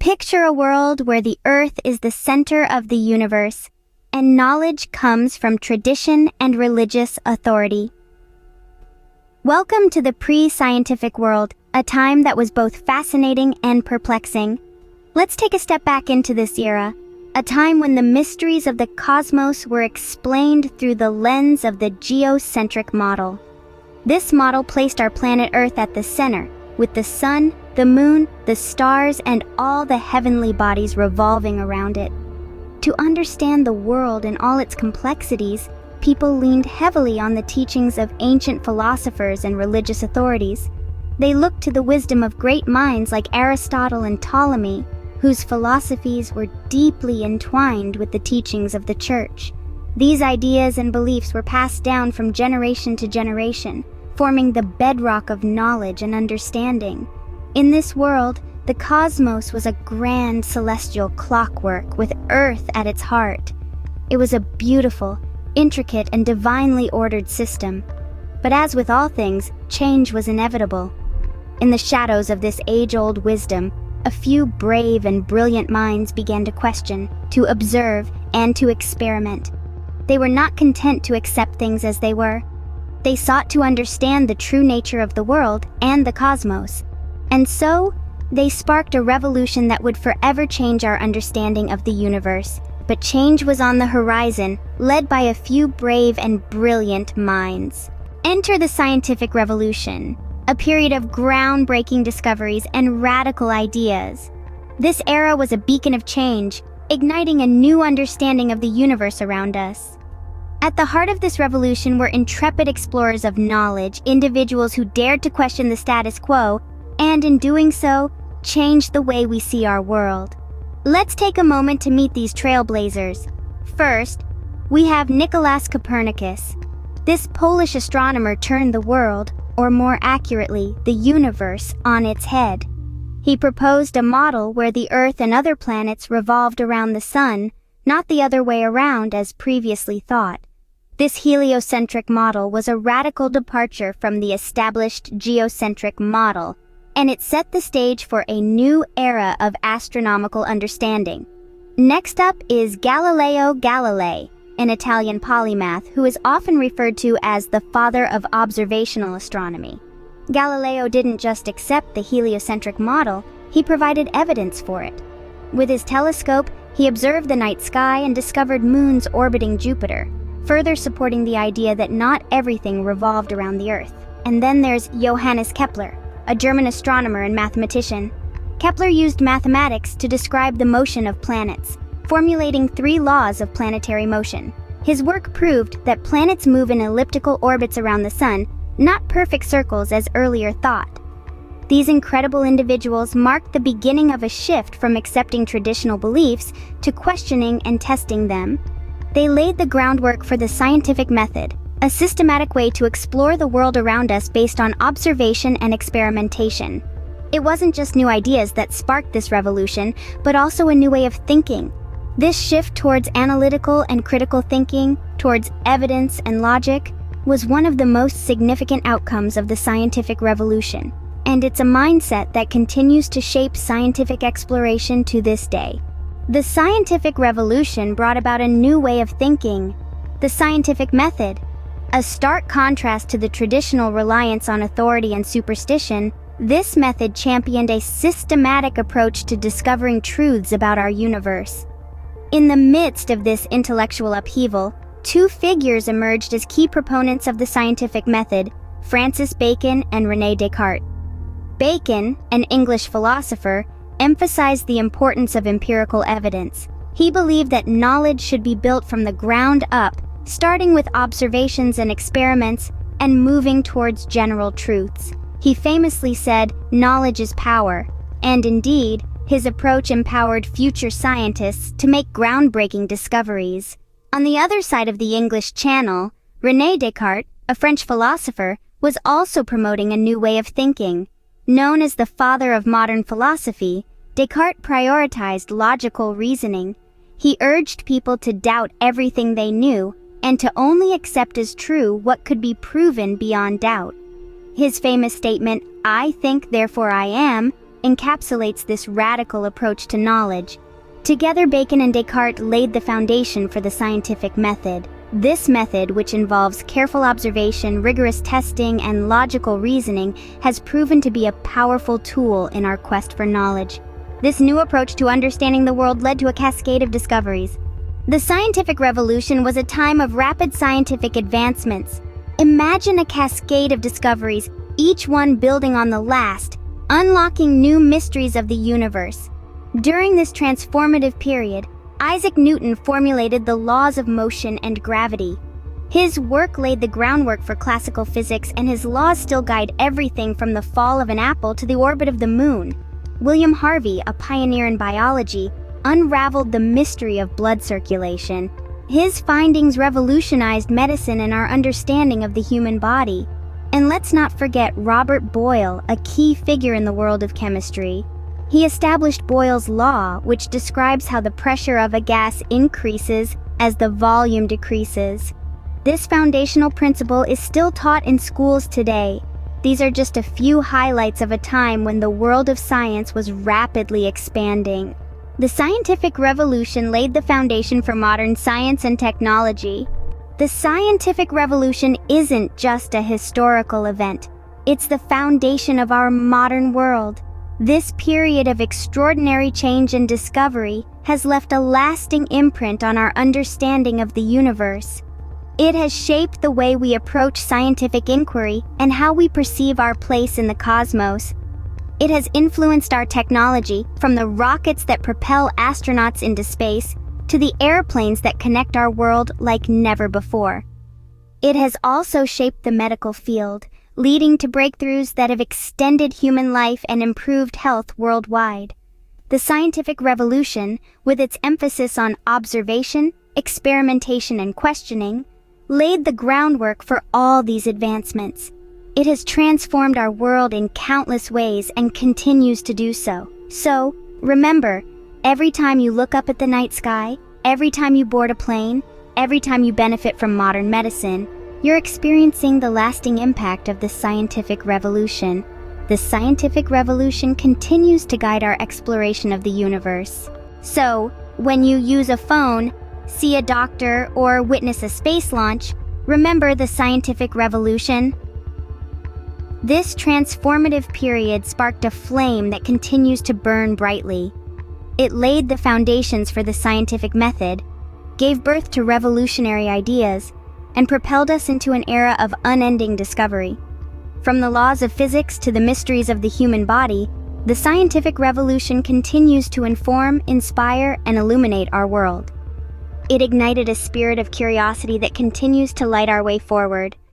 Picture a world where the Earth is the center of the universe, and knowledge comes from tradition and religious authority. Welcome to the pre-scientific world, a time that was both fascinating and perplexing. Let's take a step back into this era, a time when the mysteries of the cosmos were explained through the lens of the geocentric model. This model placed our planet Earth at the center, with the sun, the moon, the stars, and all the heavenly bodies revolving around it. To understand the world and all its complexities, people leaned heavily on the teachings of ancient philosophers and religious authorities. They looked to the wisdom of great minds like Aristotle and Ptolemy, whose philosophies were deeply entwined with the teachings of the Church. These ideas and beliefs were passed down from generation to generation, forming the bedrock of knowledge and understanding. In this world, the cosmos was a grand celestial clockwork with Earth at its heart. It was a beautiful, intricate, and divinely ordered system. But as with all things, change was inevitable. In the shadows of this age-old wisdom, a few brave and brilliant minds began to question, to observe, and to experiment. They were not content to accept things as they were. They sought to understand the true nature of the world and the cosmos. And so, they sparked a revolution that would forever change our understanding of the universe. But change was on the horizon, led by a few brave and brilliant minds. Enter the scientific revolution, a period of groundbreaking discoveries and radical ideas. This era was a beacon of change, igniting a new understanding of the universe around us. At the heart of this revolution were intrepid explorers of knowledge, individuals who dared to question the status quo, and in doing so, changed the way we see our world. Let's take a moment to meet these trailblazers. First, we have Nicolaus Copernicus. This Polish astronomer turned the world, or more accurately, the universe, on its head. He proposed a model where the Earth and other planets revolved around the Sun, not the other way around as previously thought. This heliocentric model was a radical departure from the established geocentric model, and it set the stage for a new era of astronomical understanding. Next up is Galileo Galilei, an Italian polymath who is often referred to as the father of observational astronomy. Galileo didn't just accept the heliocentric model, he provided evidence for it. With his telescope, he observed the night sky and discovered moons orbiting Jupiter, further supporting the idea that not everything revolved around the Earth. And then there's Johannes Kepler, a German astronomer and mathematician. Kepler used mathematics to describe the motion of planets, formulating 3 laws of planetary motion. His work proved that planets move in elliptical orbits around the Sun, not perfect circles as earlier thought. These incredible individuals marked the beginning of a shift from accepting traditional beliefs to questioning and testing them. They laid the groundwork for the scientific method, a systematic way to explore the world around us based on observation and experimentation. It wasn't just new ideas that sparked this revolution, but also a new way of thinking. This shift towards analytical and critical thinking, towards evidence and logic, was one of the most significant outcomes of the scientific revolution, and it's a mindset that continues to shape scientific exploration to this day. The scientific revolution brought about a new way of thinking, the scientific method. A stark contrast to the traditional reliance on authority and superstition, this method championed a systematic approach to discovering truths about our universe. In the midst of this intellectual upheaval, 2 figures emerged as key proponents of the scientific method: Francis Bacon and René Descartes. Bacon, an English philosopher, emphasized the importance of empirical evidence. He believed that knowledge should be built from the ground up, starting with observations and experiments and moving towards general truths. He famously said, "Knowledge is power," and indeed, his approach empowered future scientists to make groundbreaking discoveries. On the other side of the English Channel, René Descartes, a French philosopher, was also promoting a new way of thinking. Known as the father of modern philosophy, Descartes prioritized logical reasoning. He urged people to doubt everything they knew and to only accept as true what could be proven beyond doubt. His famous statement, "I think, therefore I am," encapsulates this radical approach to knowledge. Together, Bacon and Descartes laid the foundation for the scientific method. This method, which involves careful observation, rigorous testing, and logical reasoning, has proven to be a powerful tool in our quest for knowledge. This new approach to understanding the world led to a cascade of discoveries. The scientific revolution was a time of rapid scientific advancements. Imagine a cascade of discoveries, each one building on the last, unlocking new mysteries of the universe. During this transformative period, Isaac Newton formulated the laws of motion and gravity. His work laid the groundwork for classical physics, and his laws still guide everything from the fall of an apple to the orbit of the moon. William Harvey, a pioneer in biology, unraveled the mystery of blood circulation. His findings revolutionized medicine and our understanding of the human body. And let's not forget Robert Boyle, a key figure in the world of chemistry. He established Boyle's law, which describes how the pressure of a gas increases as the volume decreases. This foundational principle is still taught in schools today. These are just a few highlights of a time when the world of science was rapidly expanding. The scientific revolution laid the foundation for modern science and technology. The scientific revolution isn't just a historical event. It's the foundation of our modern world. This period of extraordinary change and discovery has left a lasting imprint on our understanding of the universe. It has shaped the way we approach scientific inquiry and how we perceive our place in the cosmos. It has influenced our technology, from the rockets that propel astronauts into space to the airplanes that connect our world like never before. It has also shaped the medical field, leading to breakthroughs that have extended human life and improved health worldwide. The scientific revolution, with its emphasis on observation, experimentation, and questioning, laid the groundwork for all these advancements. It has transformed our world in countless ways and continues to do so. So, remember, every time you look up at the night sky, every time you board a plane, every time you benefit from modern medicine, you're experiencing the lasting impact of the scientific revolution. The scientific revolution continues to guide our exploration of the universe. So, when you use a phone, see a doctor, or witness a space launch, remember the scientific revolution. This transformative period sparked a flame that continues to burn brightly. It laid the foundations for the scientific method, gave birth to revolutionary ideas, and propelled us into an era of unending discovery. From the laws of physics to the mysteries of the human body, the scientific revolution continues to inform, inspire, and illuminate our world. It ignited a spirit of curiosity that continues to light our way forward.